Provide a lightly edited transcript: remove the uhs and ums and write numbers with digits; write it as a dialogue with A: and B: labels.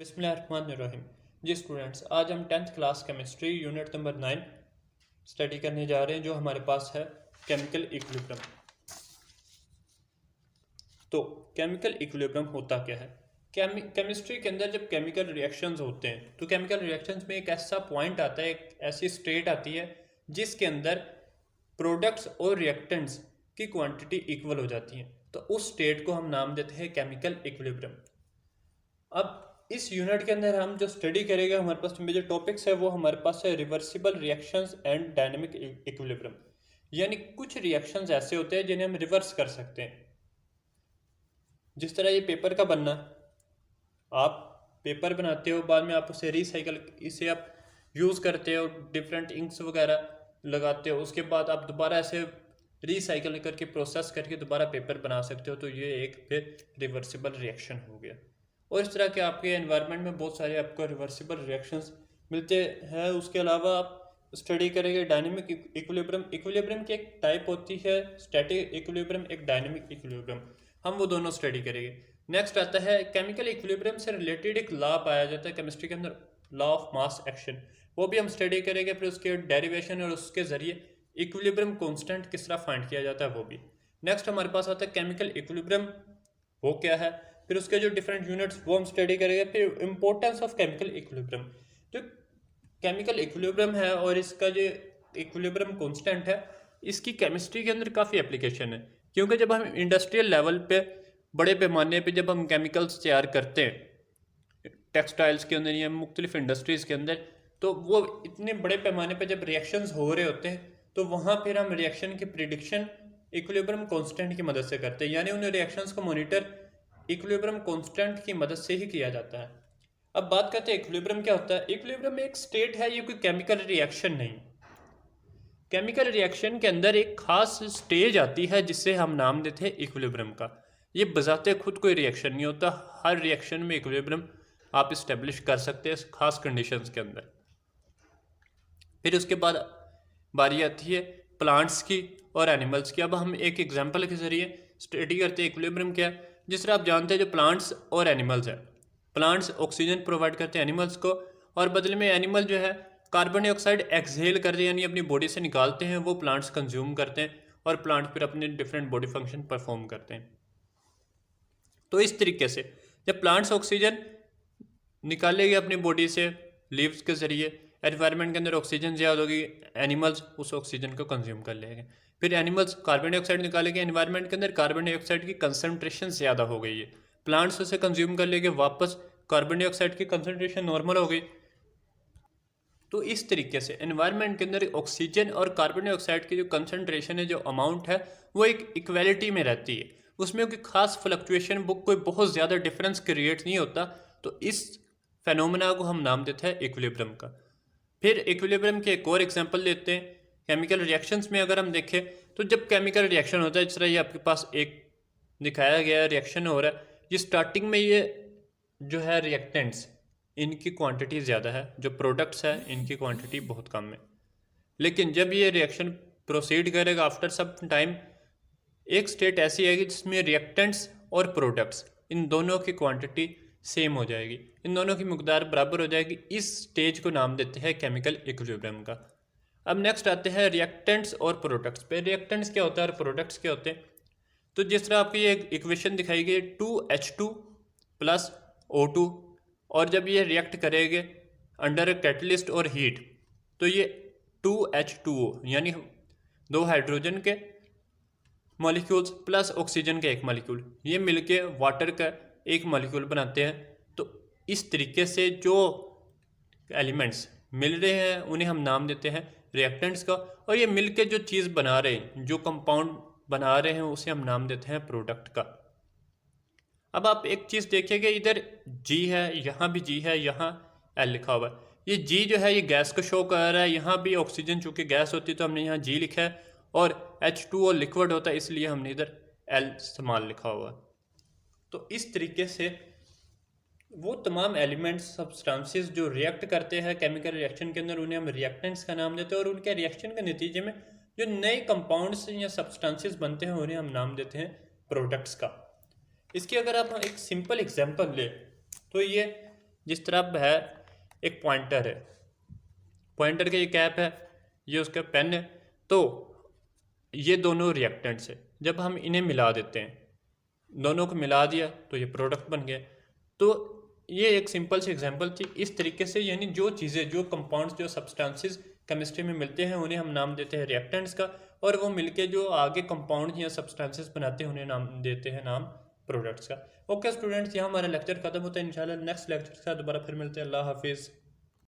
A: बिस्मिल्लाहिर्रहमानिर्रहीम। जी स्टूडेंट्स, आज हम 10th class chemistry unit number 9 study करने जा रहे हैं, जो हमारे पास है केमिकल इक्विलिब्रियम। तो केमिकल इक्विलिब्रियम होता क्या है? केमिस्ट्री के अंदर जब केमिकल रिएक्शंस होते हैं तो केमिकल रिएक्शंस में एक ऐसा पॉइंट आता है, एक ऐसी स्टेट आती है जिसके अंदर प्रोडक्ट्स और रिएक्टेंट्स की क्वांटिटी इक्वल हो जाती है। तो उस स्टेट को हम नाम देते हैं केमिकल इक्विलिब्रियम। अब इस यूनिट के अंदर हम जो स्टडी करेंगे, हमारे पास मेजर टॉपिक्स है वो हमारे पास है reversible reactions and dynamic equilibrium. यानी कुछ रिएक्शंस ऐसे होते हैं जिन्हें हम रिवर्स कर सकते हैं। जिस तरह ये पेपर का बनना, आप पेपर बनाते हो, बाद में आप उसे रिसाइकल, इसे आप यूज़ करते हो, डिफरेंट इंक्स वगैरह लगाते हो, उसके बाद आप दोबारा ऐसे रिसाइकल करके प्रोसेस करके दोबारा पेपर बना सकते हो। तो ये एक फिर रिवर्सिबल रिएक्शन हो गया। और इस तरह के आपके एनवायरनमेंट में बहुत सारे आपको रिवर्सिबल रिएक्शंस मिलते हैं। उसके अलावा आप स्टडी करेंगे डायनेमिक इक्विलिब्रियम। इक्विलिब्रियम की एक टाइप होती है स्टैटिक इक्विलिब्रियम, एक डायनेमिक इक्विलिब्रियम। हम वो दोनों स्टडी करेंगे। नेक्स्ट आता है केमिकल इक्विलिब्रियम से रिलेटेड एक लॉ पाया जाता है केमिस्ट्री के अंदर, लॉ ऑफ मास एक्शन। वो भी हम स्टडी करेंगे। फिर उसके डेरिवेशन और उसके जरिए इक्विलिब्रियम कांस्टेंट किस तरह फाइंड किया जाता है वो भी। नेक्स्ट हमारे पास आता है केमिकल इक्विलिब्रियम, वो क्या है। फिर उसके जो डिफरेंट यूनिट्स वो हम स्टडी करेंगे। फिर इंपॉर्टेंस ऑफ केमिकल इक्विलिब्रियम, जो केमिकल इक्विलिब्रियम है और इसका जो इक्विलिब्रियम कांस्टेंट है, इसकी केमिस्ट्री के अंदर काफ़ी एप्लीकेशन है। क्योंकि जब हम इंडस्ट्रियल लेवल पे बड़े पैमाने पे जब हम केमिकल्स तैयार करते हैं टेक्सटाइल्स के अंदर या मुख्तलिफ इंडस्ट्रीज़ के अंदर, तो वो इतने बड़े पैमाने पे जब रिएक्शंस हो रहे होते हैं तो वहाँ फिर हम रिएक्शन की प्रिडिक्शन इक्विलिब्रियम कांस्टेंट की मदद से करते हैं। यानी उन रिएक्शंस को मॉनिटर इक्विलिब्रियम कांस्टेंट की मदद से ही किया जाता है। अब बात करते हैं इक्विलिब्रियम क्या होता है। इक्विलिब्रियम एक स्टेट है, ये कोई केमिकल रिएक्शन नहीं। केमिकल रिएक्शन के अंदर एक खास स्टेज आती है जिसे हम नाम देते हैं इक्विलिब्रियम का। ये बजाते खुद कोई रिएक्शन नहीं होता। हर रिएक्शन में इक्विलिब्रियम आप इस्टेब्लिश कर सकते हैं खास कंडीशंस के अंदर। फिर उसके बाद बारी आती है प्लांट्स की और एनिमल्स की। अब हम एक एग्जांपल के जरिए स्टडी करते हैं इक्विलिब्रियम क्या है। जिस तरह आप जानते हैं जो प्लांट्स और एनिमल्स हैं, प्लांट्स ऑक्सीजन प्रोवाइड करते हैं एनिमल्स को, और बदले में एनिमल जो है कार्बन डाइऑक्साइड एक्सहेल करते हैं, यानी अपनी बॉडी से निकालते हैं, वो प्लांट्स कंज्यूम करते हैं और प्लांट फिर अपने डिफरेंट बॉडी फंक्शन परफॉर्म करते हैं। तो इस तरीके से जब प्लांट्स ऑक्सीजन निकालेंगे अपनी बॉडी से लीव्स के जरिए, एनवायरनमेंट के अंदर ऑक्सीजन ज़्यादा होगी, एनिमल्स उस ऑक्सीजन को कंज्यूम कर लेंगे। फिर एनिमल्स कार्बन डाइऑक्साइड निकालेंगे, एनवायरनमेंट के अंदर कार्बन डाइऑक्साइड की कंसनट्रेशन ज़्यादा हो गई है, प्लांट्स उसे कंज्यूम कर लेंगे, वापस कार्बन डाइऑक्साइड की कंसनट्रेशन नॉर्मल हो गई। तो इस तरीके से एनवायरनमेंट के अंदर ऑक्सीजन और कार्बन डाइऑक्साइड की जो कंसनट्रेशन है, जो अमाउंट है, वो एक इक्वेलिटी में रहती है। उसमें कोई खास फ्लक्चुएशन, कोई बहुत ज़्यादा डिफरेंस क्रिएट नहीं होता। तो इस फेनोमेना को हम नाम देते हैं इक्विलिब्रियम का। फिर इक्विलिब्रियम के एक और एग्जांपल लेते हैं। केमिकल रिएक्शंस में अगर हम देखें तो जब केमिकल रिएक्शन होता है, जिस तरह ये आपके पास एक दिखाया गया रिएक्शन हो रहा है, ये स्टार्टिंग में ये जो है रिएक्टेंट्स, इनकी क्वांटिटी ज़्यादा है, जो प्रोडक्ट्स है इनकी क्वांटिटी बहुत कम है। लेकिन जब ये रिएक्शन प्रोसीड करेगा आफ्टर सम टाइम, एक स्टेट ऐसी आएगी जिसमें रिएक्टेंट्स और प्रोडक्ट्स इन दोनों की क्वांटिटी सेम हो जाएगी, इन दोनों की मकदार बराबर हो जाएगी। इस स्टेज को नाम देते हैं केमिकल इक्विलिब्रियम का। अब नेक्स्ट आते हैं रिएक्टेंट्स और प्रोडक्ट्स पे। रिएक्टेंट्स क्या होता है और प्रोडक्ट्स क्या होते हैं। तो जिस तरह आपकी ये इक्वेशन दिखाई गई 2H2 प्लस O2, और जब ये रिएक्ट करेंगे अंडर कैटलिस्ट और हीट, तो ये 2H2O यानी दो हाइड्रोजन के मॉलिक्यूल्स प्लस ऑक्सीजन का एक मॉलिक्यूल, ये मिलके वाटर का एक मॉलिक्यूल बनाते हैं। तो इस तरीके से जो एलिमेंट्स मिल रहे हैं उन्हें हम नाम देते हैं रिएक्टेंट्स का, और ये मिलके जो चीज़ बना रहे हैं, जो कंपाउंड बना रहे हैं, उसे हम नाम देते हैं प्रोडक्ट का। अब आप एक चीज़ देखिएगा, इधर G है, यहाँ भी G है, यहाँ L लिखा हुआ है। ये G जो है ये गैस को शो कर रहा है, यहाँ भी ऑक्सीजन चूँकि गैस होती है तो हमने यहाँ G लिखा है, और H2O लिक्विड होता है इसलिए हमने इधर L स्मॉल लिखा हुआ है। तो इस तरीके से वो तमाम एलिमेंट्स, सब्सटेंसेस जो रिएक्ट करते हैं केमिकल रिएक्शन के अंदर, उन्हें हम रिएक्टेंट्स का नाम देते हैं, और उनके रिएक्शन के नतीजे में जो नए कंपाउंड्स या सब्सटेंसेस बनते हैं उन्हें हम नाम देते हैं प्रोडक्ट्स का। इसकी अगर आप एक सिंपल एग्जांपल ले तो ये जिस तरह अब है एक पॉइंटर है, पॉइंटर का ये कैप है, ये उसका पेन है, तो ये दोनों रिएक्टेंट्स है। जब हम इन्हें मिला देते हैं, दोनों को मिला दिया तो ये प्रोडक्ट बन गया। तो ये एक सिंपल सी एग्जांपल थी। इस तरीके से यानी जो चीज़ें, जो कंपाउंड्स, जो सब्सटेंसेस केमिस्ट्री में मिलते हैं उन्हें हम नाम देते हैं रिएक्टेंट्स का, और वो मिलके जो आगे कंपाउंड या सब्सटेंसेस बनाते हैं उन्हें नाम देते हैं नाम प्रोडक्ट्स का। ओके स्टूडेंट्स, यहाँ हमारा लेक्चर खत्म होता है। इंशाल्लाह नेक्स्ट लेक्चर के साथ दोबारा फिर मिलते हैं। अल्लाह हाफिज़।